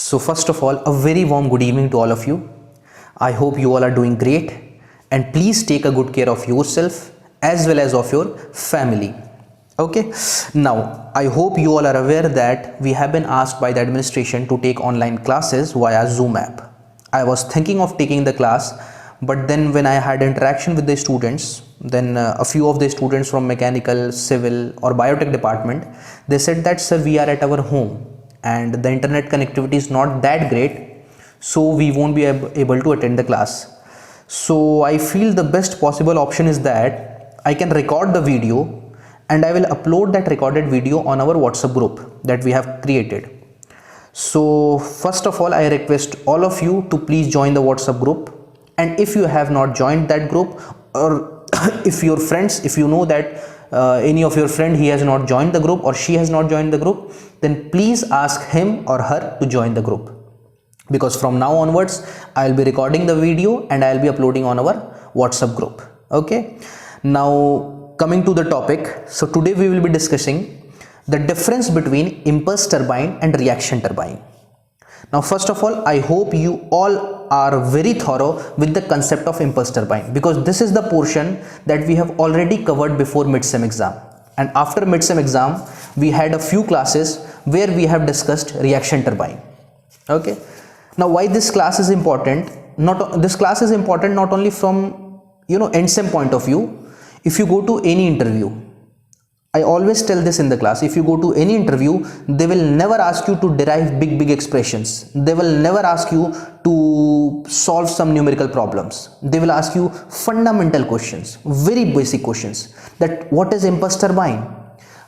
So first of all, a very warm good evening to all of you. I hope you all are doing great, and please take a good care of yourself as well as of your family. Okay, now I hope you all are aware that we have been asked by the administration to take online classes via Zoom app. I was thinking of taking the class, but then when I had interaction with the students, then a few of the students from mechanical, civil or biotech department, they said that sir, we are at our home and the internet connectivity is not that great, so we won't be able to attend the class. So I feel the best possible option is that I can record the video and I will upload that recorded video on our WhatsApp group that we have created. So first of all, I request all of you to please join the WhatsApp group, and if you have not joined that group, or if your friends, if you know that any of your friend he has not joined the group or she has not joined the group, then please ask him or her to join the group, because from now onwards I will be recording the video and I will be uploading on our WhatsApp group. Okay, now coming to the topic, so today we will be discussing the difference between impulse turbine and reaction turbine. Now first of all, I hope you all are very thorough with the concept of impulse turbine, because this is the portion that we have already covered before mid-sem exam, and after mid-sem exam we had a few classes where we have discussed reaction turbine. Okay, now why this class is important? This class is important not only from end sem point of view. If you go to any interview, I always tell this in the class, if you go to any interview, they will never ask you to derive big expressions. They will never ask you to solve some numerical problems. They will ask you fundamental questions, very basic questions, that what is impulse turbine?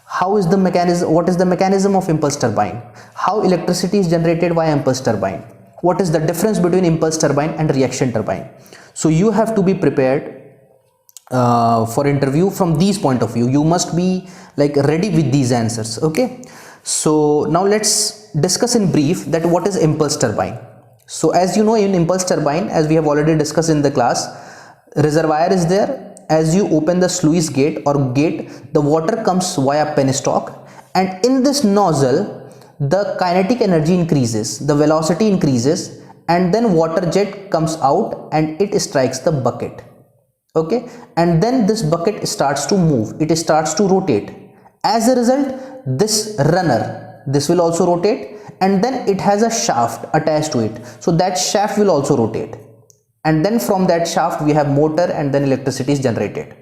How is the mechanism? What is the mechanism of impulse turbine? How electricity is generated by impulse turbine? What is the difference between impulse turbine and reaction turbine? So you have to be prepared for interview from these point of view. You must be like ready with these answers. Okay, so now let's discuss in brief that what is impulse turbine. So as you know, in impulse turbine, as we have already discussed in the class, reservoir is there. As you open the sluice gate or gate, the water comes via penstock, and in this nozzle the kinetic energy increases, the velocity increases, and then water jet comes out and it strikes the bucket. Okay, and then this bucket starts to move, it starts to rotate. As a result, this runner, this will also rotate, and then it has a shaft attached to it, so that shaft will also rotate, and then from that shaft we have motor, and then electricity is generated.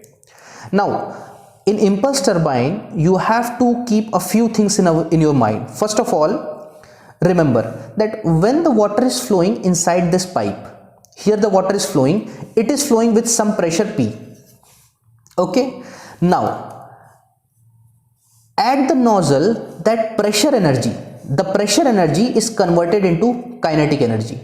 Now in impulse turbine you have to keep a few things in your mind. First of all, remember that when the water is flowing inside this pipe, here the water is flowing, it is flowing with some pressure P. Okay, now at the nozzle, that pressure energy, the pressure energy is converted into kinetic energy.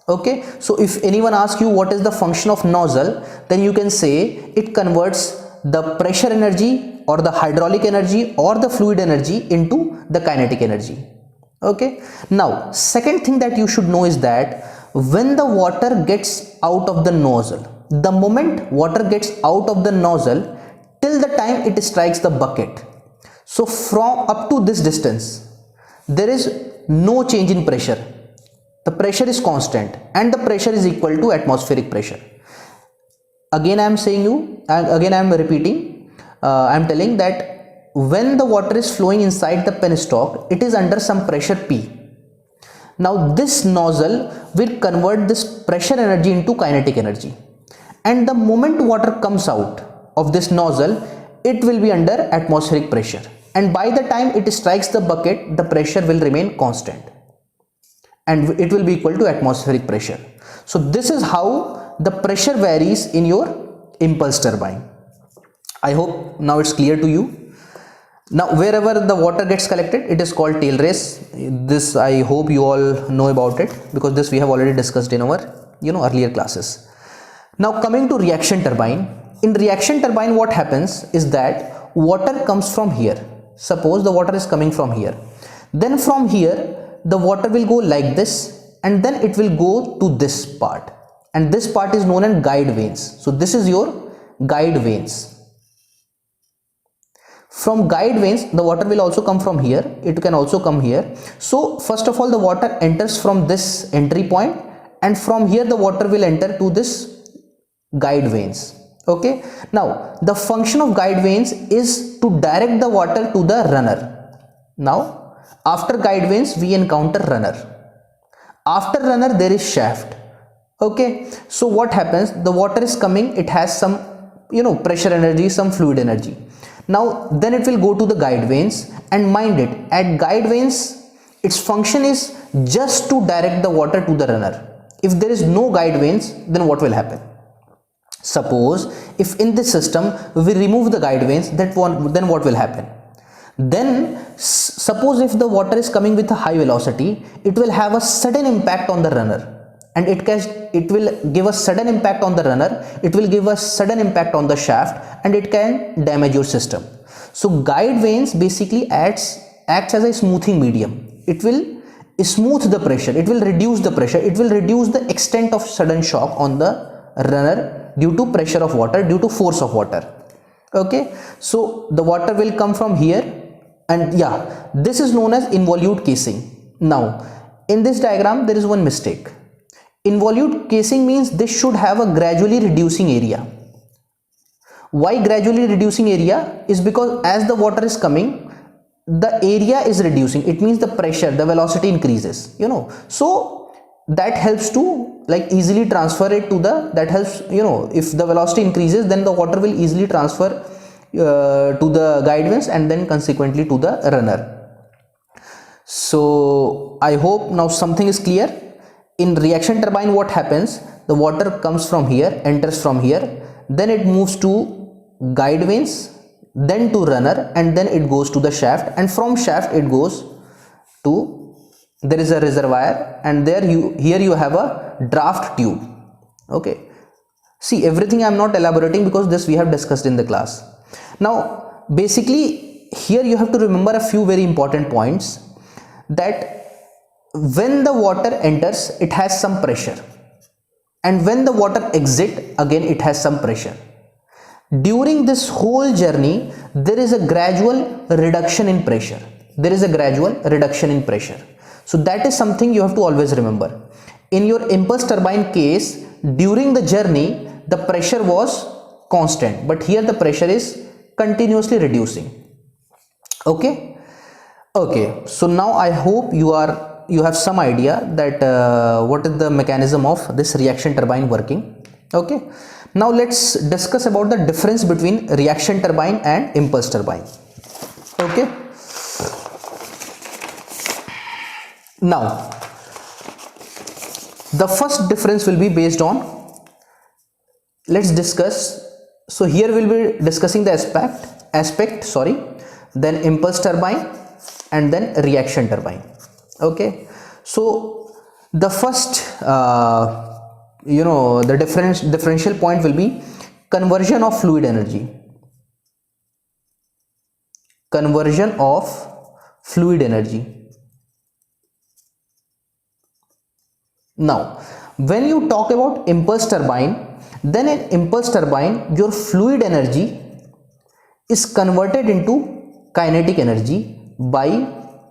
Okay, so if anyone asks you what is the function of nozzle, then you can say it converts the pressure energy or the hydraulic energy or the fluid energy into the kinetic energy. Okay, now second thing that you should know is that when the water gets out of the nozzle, the moment water gets out of the nozzle till the time it strikes the bucket, so from up to this distance there is no change in pressure. The pressure is constant, and the pressure is equal to atmospheric pressure. Again I am repeating, I am telling that when the water is flowing inside the penstock, it is under some pressure P. Now this nozzle will convert this pressure energy into kinetic energy, and the moment water comes out of this nozzle, it will be under atmospheric pressure, and by the time it strikes the bucket, the pressure will remain constant and it will be equal to atmospheric pressure. So this is how the pressure varies in your impulse turbine. I hope now it's clear to you. Now wherever the water gets collected, it is called tail race. This I hope you all know about it, because this we have already discussed in our earlier classes. Now coming to reaction turbine. In reaction turbine, what happens is that water comes from here. Suppose the water is coming from here, then from here the water will go like this, and then it will go to this part, and this part is known as guide vanes. So this is your guide vanes. From guide vanes the water will also come from here, it can also come here. So first of all the water enters from this entry point, and from here the water will enter to this guide vanes. Okay, now the function of guide vanes is to direct the water to the runner. Now after guide vanes we encounter runner. After runner there is shaft. Okay, so what happens, the water is coming, it has some pressure energy, some fluid energy. Now then it will go to the guide vanes, and mind it, at guide vanes its function is just to direct the water to the runner. If there is no guide vanes, then what will happen? Suppose if in this system we remove the guide vanes, then what will happen? Then suppose if the water is coming with a high velocity, it will have a sudden impact on the runner, and it will give a sudden impact on the runner, it will give a sudden impact on the shaft, and it can damage your system. So guide vanes basically acts as a smoothing medium. It will smooth the pressure, it will reduce the pressure, it will reduce the extent of sudden shock on the runner due to pressure of water, due to force of water. Okay, so the water will come from here, and yeah, this is known as involute casing. Now in this diagram there is one mistake. Involute casing means this should have a gradually reducing area. Why gradually reducing area? Is because as the water is coming, the area is reducing, it means the pressure, the velocity increases, so that helps to like easily transfer it to the, that helps, if the velocity increases, then the water will easily transfer to the guide vanes and then consequently to the runner. So I hope now something is clear. In reaction turbine what happens, the water comes from here, enters from here, then it moves to guide vanes, then to runner, and then it goes to the shaft, and from shaft it goes to, there is a reservoir, and here you have a draft tube. Okay, see, everything I am not elaborating because this we have discussed in the class. Now basically here you have to remember a few very important points, that when the water enters it has some pressure, and when the water exits again it has some pressure. During this whole journey there is a gradual reduction in pressure, so that is something you have to always remember. In your impulse turbine case, during the journey the pressure was constant, but here the pressure is continuously reducing. Okay, so now I hope you have some idea that what is the mechanism of this reaction turbine working. Okay, now let's discuss about the difference between reaction turbine and impulse turbine. Okay, now the first difference will be based on, let's discuss, so here we'll be discussing the aspect, then impulse turbine and then reaction turbine. Okay, so the first the differential point will be conversion of fluid energy. Now when you talk about impulse turbine, then in impulse turbine your fluid energy is converted into kinetic energy by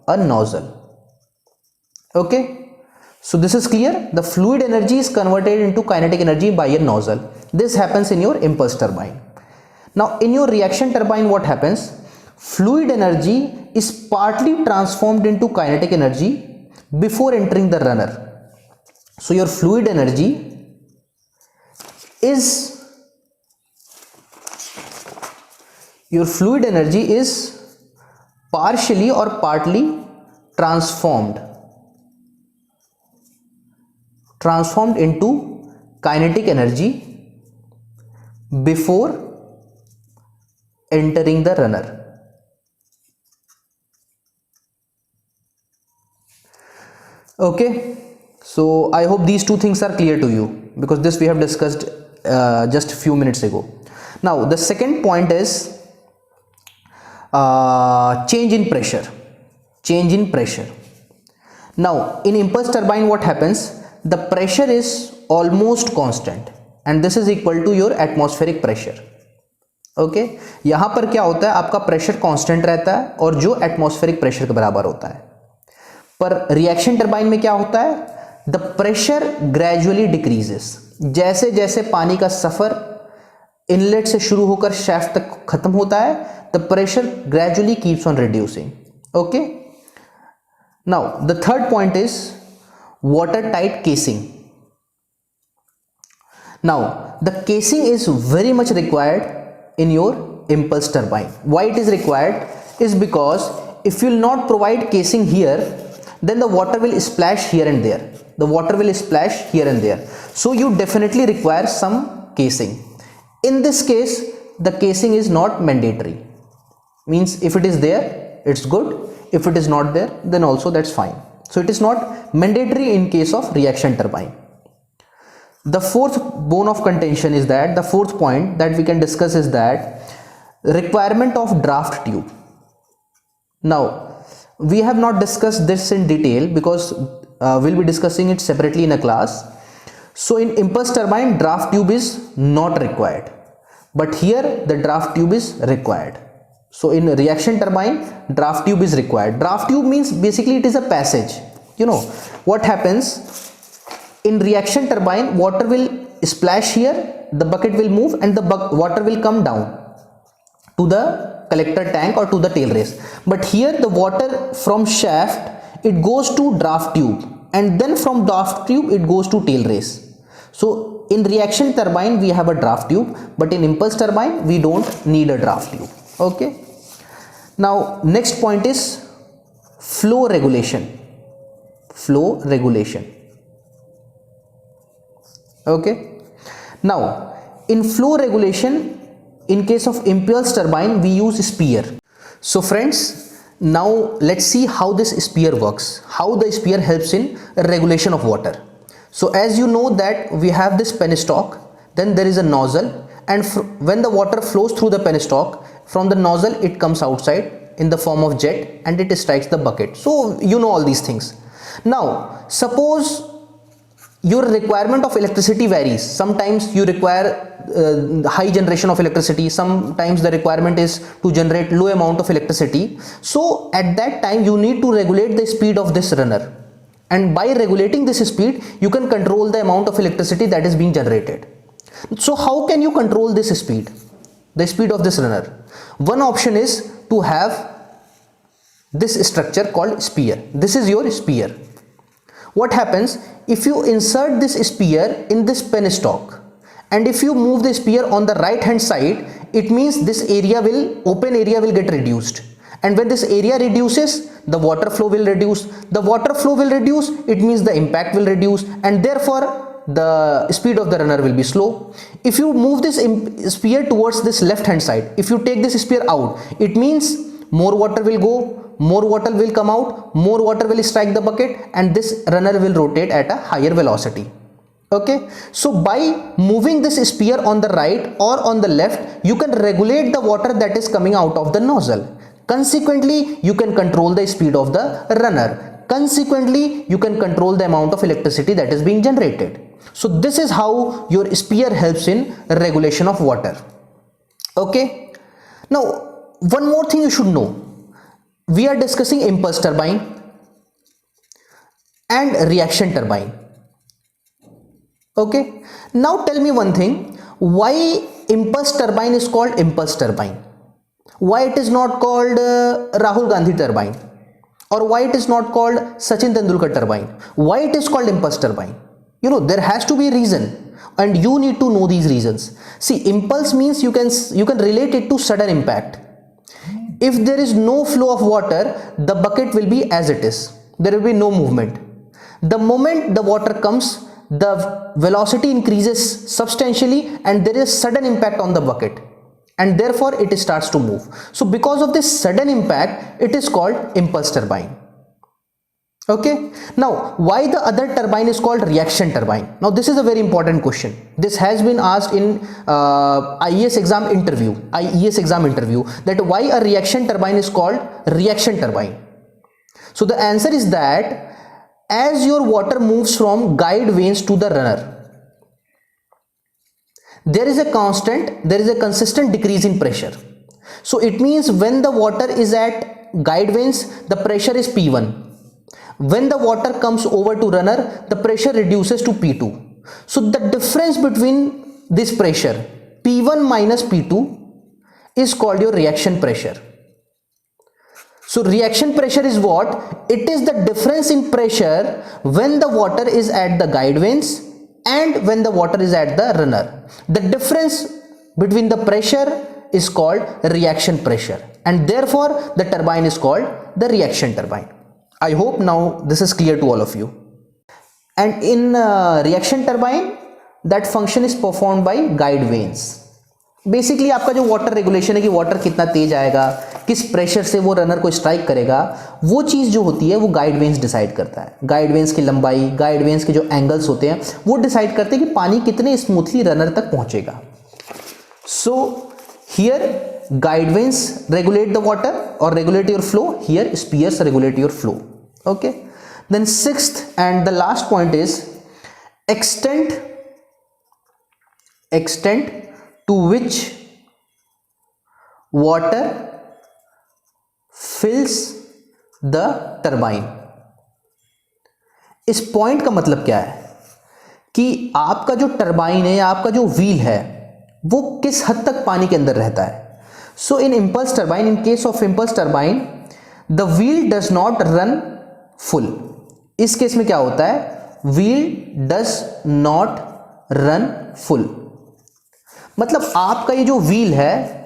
a nozzle. Okay, so this is clear, the fluid energy is converted into kinetic energy by a nozzle. This happens in your impulse turbine. Now in your reaction turbine what happens, fluid energy is partly transformed into kinetic energy before entering the runner. So your fluid energy is partially or partly transformed into kinetic energy before entering the runner. Okay, so I hope these two things are clear to you, because this we have discussed just a few minutes ago. Now the second point is change in pressure. Now in impulse turbine what happens, the pressure is almost constant, and this is equal to your atmospheric pressure. Okay यहां पर क्या होता है, आपका pressure constant रहता है और जो एटमॉस्फेरिक प्रेशर के बराबर होता है। पर रिएक्शन टरबाइन में क्या होता है, द प्रेशर ग्रेजुअली डिक्रीजेस, जैसे जैसे पानी का सफर इनलेट से शुरू होकर शैफ्ट तक खत्म होता है, the pressure gradually keeps on reducing. Okay now the third point is water tight casing. Now the casing is very much required in your impulse turbine. Why it is required is because if you will not provide casing here, then the water will splash here and there. The water will splash here and there. So you definitely require some casing. In this case, the casing is not mandatory. Means if it is there, it's good. If it is not there, then also that's fine. So it is not mandatory in case of reaction turbine. The fourth bone of contention is that, the fourth point that we can discuss is that requirement of draft tube. Now we have not discussed this in detail because we'll be discussing it separately in a class. So in impulse turbine, draft tube is not required, but here the draft tube is required. So in reaction turbine, draft tube is required. Draft tube means basically it is a passage. You know what happens in reaction turbine, water will splash here, the bucket will move and the water will come down to the collector tank or to the tail race. But here the water from shaft, it goes to draft tube, and then from draft tube it goes to tail race. So in reaction turbine we have a draft tube, but in impulse turbine we don't need a draft tube. Okay, now next point is flow regulation. Flow regulation. Okay, now in flow regulation, in case of impulse turbine we use spear. So friends, now let's see how this spear works, how the spear helps in regulation of water. So as you know that we have this penstock, then there is a nozzle, and when the water flows through the penstock, from the nozzle it comes outside in the form of jet and it strikes the bucket. So you know all these things. Now suppose your requirement of electricity varies. Sometimes you require high generation of electricity, sometimes the requirement is to generate low amount of electricity. So at that time you need to regulate the speed of this runner, and by regulating this speed you can control the amount of electricity that is being generated. So how can you control this speed, the speed of this runner? One option is to have this structure called spear. This is your spear. What happens if you insert this spear in this penstock, and if you move the spear on the right hand side, it means this area will, open area will get reduced, and when this area reduces, the water flow will reduce. The water flow will reduce, it means the impact will reduce, and therefore the speed of the runner will be slow. If you move this spear towards this left hand side, if you take this spear out, it means more water will go, more water will come out, more water will strike the bucket, and this runner will rotate at a higher velocity. Okay, so by moving this spear on the right or on the left, you can regulate the water that is coming out of the nozzle. Consequently, you can control the speed of the runner. Consequently, you can control the amount of electricity that is being generated. So this is how your spear helps in regulation of water. Okay, now one more thing you should know. We are discussing impulse turbine and reaction turbine. Okay, now tell me one thing, why impulse turbine is called impulse turbine? Why it is not called Rahul Gandhi turbine? Or why it is not called Sachin Tendulkar turbine? Why it is called impulse turbine? You know, there has to be a reason, and you need to know these reasons. See, impulse means you can relate it to sudden impact. If there is no flow of water, the bucket will be as it is. There will be no movement. The moment the water comes, the velocity increases substantially and there is sudden impact on the bucket, and therefore it starts to move. So because of this sudden impact, it is called impulse turbine. Okay, now why the other turbine is called reaction turbine? Now this is a very important question. This has been asked in IES exam interview, that why a reaction turbine is called reaction turbine. So the answer is that as your water moves from guide vanes to the runner, there is a consistent decrease in pressure. So it means when the water is at guide vanes, the pressure is P1. When the water comes over to runner, the pressure reduces to P2. So the difference between this pressure P1 minus P2 is called your reaction pressure. So reaction pressure is what? It is the difference in pressure when the water is at the guide vanes and when the water is at the runner. The difference between the pressure is called reaction pressure, and therefore the turbine is called the reaction turbine. I hope now this is clear to all of you. And in reaction turbine, that function is performed by guide vanes. Basically आपका जो water regulation है कि water कितना तेज आएगा, किस pressure से वो runner को स्ट्राइक करेगा, वो चीज़ जो होती है वो गाइड वेन्स डिसाइड करता है. गाइड वेन्स की लंबाई, गाइड वेन्स के जो एंगल्स होते हैं वो डिसाइड करते हैं कि पानी कितने स्मूथली रनर तक पहुंचेगा. So here guide vanes regulate the water और regulate your flow. Here spears regulate your flow. Okay. Then sixth and the last point is extent to which water fills the turbine. इस point का मतलब क्या है कि आपका जो turbine है या आपका जो व्हील है वो किस हद तक पानी के अंदर रहता है. So in impulse turbine, in case of impulse turbine, the wheel does not run full. इस केस में क्या होता है? Wheel does not run full. मतलब आपका ये जो व्हील है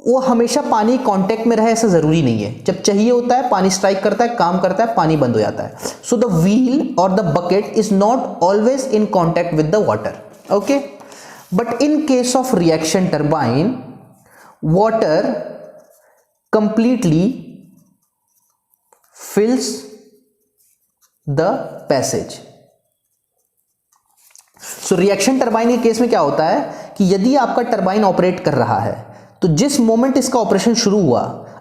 वो हमेशा पानी कांटेक्ट में रहे ऐसा जरूरी नहीं है. जब चाहिए होता है पानी स्ट्राइक करता है, काम करता है, पानी बंद हो जाता है. सो द व्हील और the bucket is not always in contact with the water. Okay. But in case of reaction turbine, water completely फिल्स the passage. So reaction turbine के केस में क्या होता है कि यदि आपका टरबाइन ऑपरेट कर रहा है तो जिस मोमेंट इसका ऑपरेशन शुरू हुआ,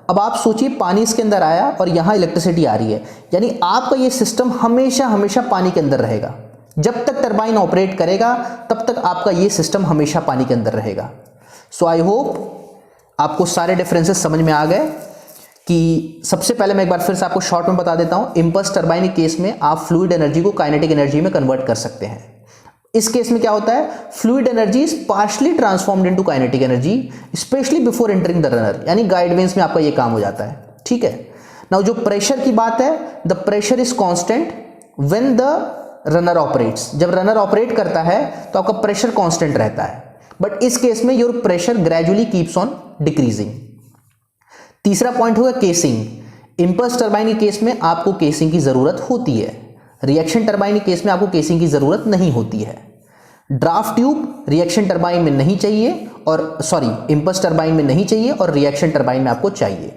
अब आप सोचिए पानी इसके अंदर आया और यहां इलेक्ट्रिसिटी आ रही है, यानी आपका ये सिस्टम हमेशा हमेशा पानी के अंदर रहेगा. जब तक टरबाइन ऑपरेट करेगा तब तक आपका ये सिस्टम हमेशा पानी के अंदर रहेगा. सो आई होप आपको सारे डिफरेंसेस समझ में आ गए. कि सबसे पहले मैं एक बार फिर से आपको शॉर्ट में बता देता हूं. इंपल्स टरबाइन के केस में आप फ्लूइड एनर्जी को काइनेटिक एनर्जी में कन्वर्ट कर सकते हैं. इस केस में क्या होता है? Fluid energy is partially transformed into kinetic energy specially before entering the runner, यानी गाइड वेन्स में आपका ये काम हो जाता है. ठीक है. नाउ जो प्रेशर की बात है, the pressure is constant when the runner operates. जब रनर ऑपरेट करता है तो आपका प्रेशर कांस्टेंट रहता है. बट इस केस में your pressure gradually keeps on decreasing. तीसरा पॉइंट होगा केसिंग. इंपल्स टरबाइन के केस में आपको केसिंग की जरूरत होती है. रिएक्शन टरबाइन के केस में आपको केसिंग की जरूरत नहीं होती है. ड्राफ्ट ट्यूब रिएक्शन टरबाइन में नहीं चाहिए, और इंपल्स टरबाइन में नहीं चाहिए और रिएक्शन टरबाइन में आपको चाहिए.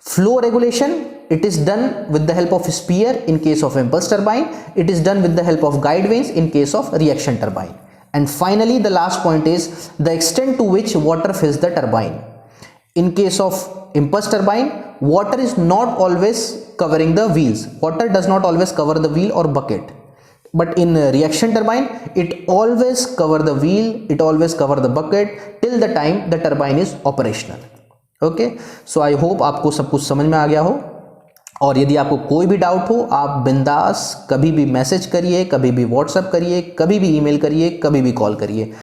Flow regulation, it is done with the help of spear in case of impulse turbine. It is done with the help of guide vanes in case of reaction turbine. And finally the last point is the extent to which water fills the turbine. In case of impulse turbine, water is not always covering the wheels. Water does not always cover the wheel or bucket. But in reaction turbine, it always cover the wheel, it always cover the bucket till the time the turbine is operational. Okay? So I hope आपको सब कुछ समझ में आ गया हो. और यदि आपको कोई भी डाउट हो, आप बिंदास कभी भी मैसेज करिए, कभी भी व्हाट्सएप करिए, कभी भी ईमेल करिए, कभी भी कॉल करिए.